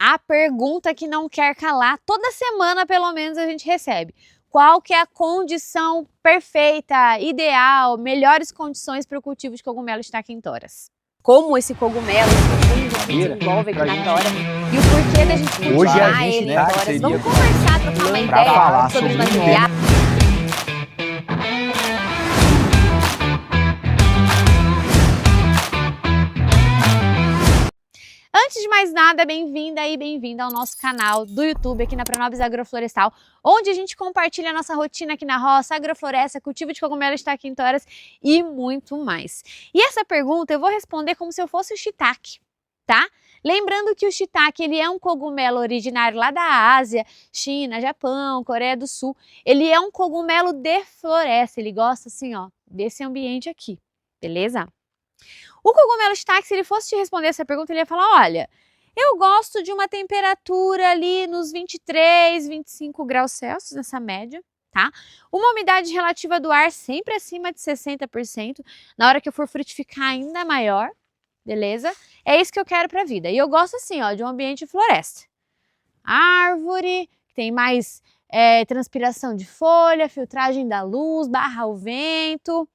A pergunta que não quer calar, toda semana pelo menos a gente recebe. Qual que é a condição perfeita, ideal, melhores condições para o cultivo de cogumelo Stachypteris? Como esse cogumelo, esse fungo se desenvolve aqui na tora e o porquê da gente cultivar ele em toras. Vamos conversar, trocar uma ideia sobre os materiais. Antes de mais nada, bem-vinda e bem-vindo ao nosso canal do YouTube aqui na Pronobis Agroflorestal, onde a gente compartilha a nossa rotina aqui na roça, agrofloresta, cultivo de cogumelo Stachypteris e muito mais. E essa pergunta eu vou responder como se eu fosse o shiitake, tá? Lembrando que o shiitake ele é um cogumelo originário lá da Ásia, China, Japão, Coreia do Sul. Ele é um cogumelo de floresta, ele gosta assim, ó, desse ambiente aqui, beleza? O cogumelo shiitake, se ele fosse te responder essa pergunta, ele ia falar, olha, eu gosto de uma temperatura ali nos 23, 25 graus Celsius, nessa média, tá? Uma umidade relativa do ar sempre acima de 60%, na hora que eu for frutificar ainda maior, beleza? É isso que eu quero pra vida. E eu gosto assim, ó, de um ambiente de floresta. Árvore, que tem mais transpiração de folha, filtragem da luz, barra o vento.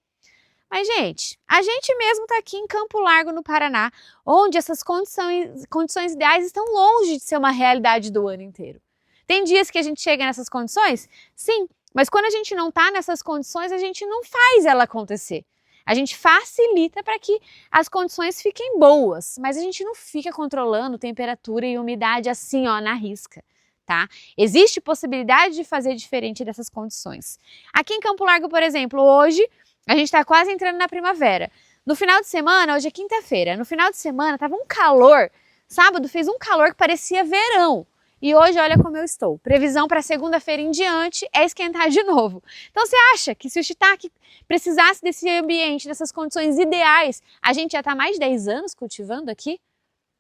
Mas, gente, a gente mesmo está aqui em Campo Largo, no Paraná, onde essas condições ideais estão longe de ser uma realidade do ano inteiro. Tem dias que a gente chega nessas condições? Sim, mas quando a gente não está nessas condições, a gente não faz ela acontecer. A gente facilita para que as condições fiquem boas, mas a gente não fica controlando temperatura e umidade assim, ó, na risca. Tá? Existe possibilidade de fazer diferente dessas condições. Aqui em Campo Largo, por exemplo, hoje a gente está quase entrando na primavera. No final de semana, hoje é quinta-feira, no final de semana tava um calor, sábado fez um calor que parecia verão. E hoje olha como eu estou. Previsão para segunda-feira em diante é esquentar de novo. Então você acha que se o shiitake precisasse desse ambiente, dessas condições ideais, a gente já está mais de 10 anos cultivando aqui?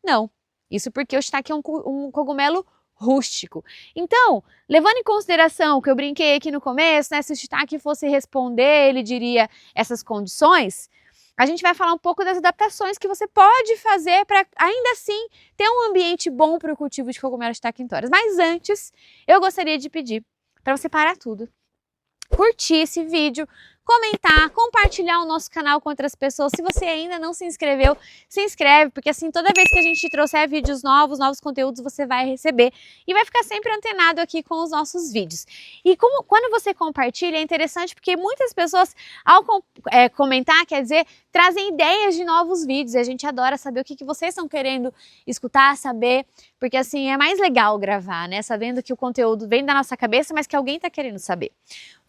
Não. Isso porque o shiitake é um cogumelo rústico. Então, levando em consideração que eu brinquei aqui no começo, né, se o shiitake fosse responder, ele diria essas condições, a gente vai falar um pouco das adaptações que você pode fazer para ainda assim ter um ambiente bom para o cultivo de cogumelo Stachypteris. Mas antes, eu gostaria de pedir para você parar tudo, curtir esse vídeo, comentar, compartilhar o nosso canal com outras pessoas. Se você ainda não se inscreveu, se inscreve, porque assim toda vez que a gente trouxer vídeos novos conteúdos, você vai receber e vai ficar sempre antenado aqui com os nossos vídeos. E quando você compartilha é interessante porque muitas pessoas ao comentar, quer dizer, trazem ideias de novos vídeos e a gente adora saber o que vocês estão querendo escutar, saber, porque assim é mais legal gravar, né? Sabendo que o conteúdo vem da nossa cabeça, mas que alguém está querendo saber.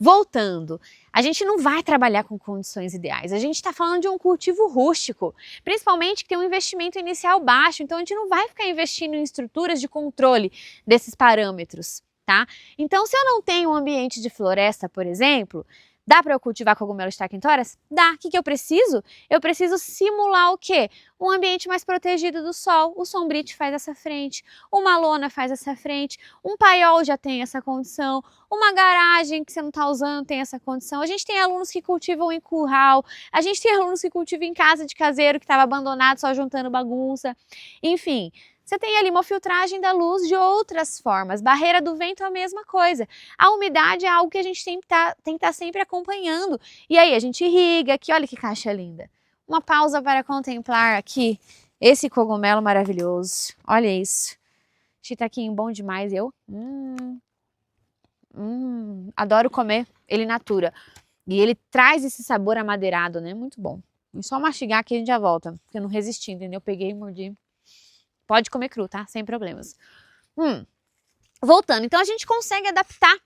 Voltando, a gente não vai trabalhar com condições ideais, a gente está falando de um cultivo rústico, principalmente que tem um investimento inicial baixo, então a gente não vai ficar investindo em estruturas de controle desses parâmetros, tá? Então se eu não tenho um ambiente de floresta, por exemplo, dá para eu cultivar cogumelo Stachypteris? Dá. O que eu preciso? Eu preciso simular o quê? Um ambiente mais protegido do sol. O sombrite faz essa frente, uma lona faz essa frente, um paiol já tem essa condição, uma garagem que você não está usando tem essa condição. A gente tem alunos que cultivam em curral, a gente tem alunos que cultivam em casa de caseiro que estava abandonado só juntando bagunça. Enfim, você tem ali uma filtragem da luz de outras formas, barreira do vento é a mesma coisa. A umidade é algo que a gente tem que estar sempre acompanhando. E aí a gente irriga aqui, olha que caixa linda. Uma pausa para contemplar aqui esse cogumelo maravilhoso. Olha isso. Shiitaquinho bom demais, eu adoro comer ele natura. E ele traz esse sabor amadeirado, né? Muito bom. É só mastigar que a gente já volta, porque eu não resisti, entendeu? Eu peguei e mordi. Pode comer cru, tá? Sem problemas. Voltando, então a gente consegue adaptar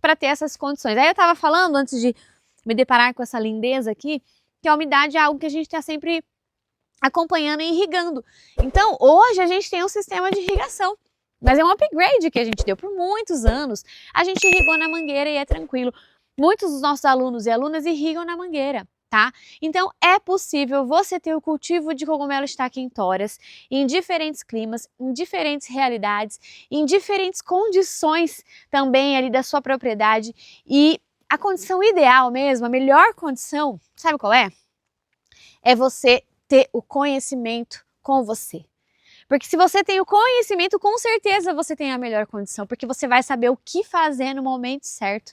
para ter essas condições. Aí eu tava falando, antes de me deparar com essa lindeza aqui, que a umidade é algo que a gente está sempre acompanhando e irrigando. Então, hoje a gente tem um sistema de irrigação, mas é um upgrade que a gente deu por muitos anos. A gente irrigou na mangueira e é tranquilo. Muitos dos nossos alunos e alunas irrigam na mangueira. Tá? Então é possível você ter o cultivo de cogumelo Stachypteris em diferentes climas, em diferentes realidades, em diferentes condições também ali da sua propriedade e a condição ideal mesmo, a melhor condição, sabe qual é? É você ter o conhecimento com você. Porque se você tem o conhecimento, com certeza você tem a melhor condição, porque você vai saber o que fazer no momento certo.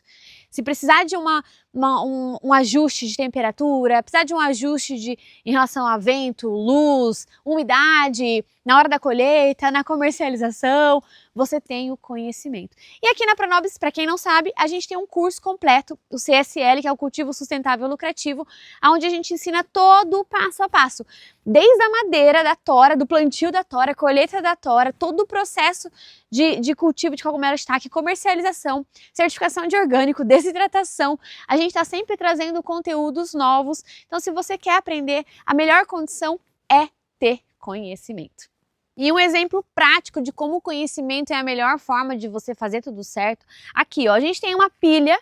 Se precisar de um ajuste de temperatura, precisar de um ajuste em relação a vento, luz, umidade, na hora da colheita, na comercialização, você tem o conhecimento. E aqui na Pronobis, para quem não sabe, a gente tem um curso completo, o CSL, que é o Cultivo Sustentável Lucrativo, onde a gente ensina todo o passo a passo, desde a madeira da tora, do plantio da tora, colheita da tora, todo o processo de cultivo de cogumelo shiitake, comercialização, certificação de orgânico, desidratação. A gente está sempre trazendo conteúdos novos. Então, se você quer aprender, a melhor condição é ter conhecimento. E um exemplo prático de como o conhecimento é a melhor forma de você fazer tudo certo. Aqui, ó, a gente tem uma pilha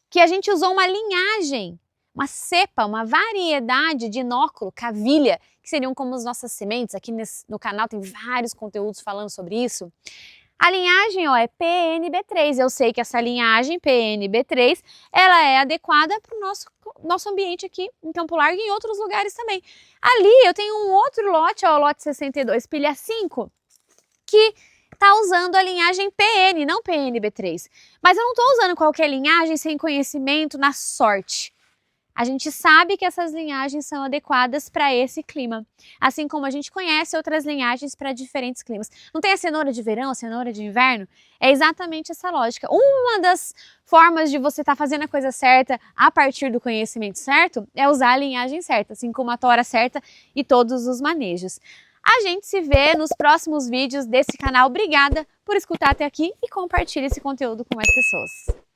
que a gente usou uma linhagem, uma cepa, uma variedade de inóculo, cavilha, que seriam como as nossas sementes. Aqui no canal tem vários conteúdos falando sobre isso. A linhagem, ó, é PNB3. Eu sei que essa linhagem PNB3, ela é adequada para o nosso ambiente aqui em Campo Largo e em outros lugares também. Ali eu tenho um outro lote, ó, o lote 62, pilha 5, que está usando a linhagem PN, não PNB3. Mas eu não estou usando qualquer linhagem sem conhecimento, na sorte. A gente sabe que essas linhagens são adequadas para esse clima, assim como a gente conhece outras linhagens para diferentes climas. Não tem a cenoura de verão, a cenoura de inverno? É exatamente essa lógica. Uma das formas de você estar fazendo a coisa certa a partir do conhecimento certo é usar a linhagem certa, assim como a tora certa e todos os manejos. A gente se vê nos próximos vídeos desse canal. Obrigada por escutar até aqui e compartilhe esse conteúdo com mais pessoas.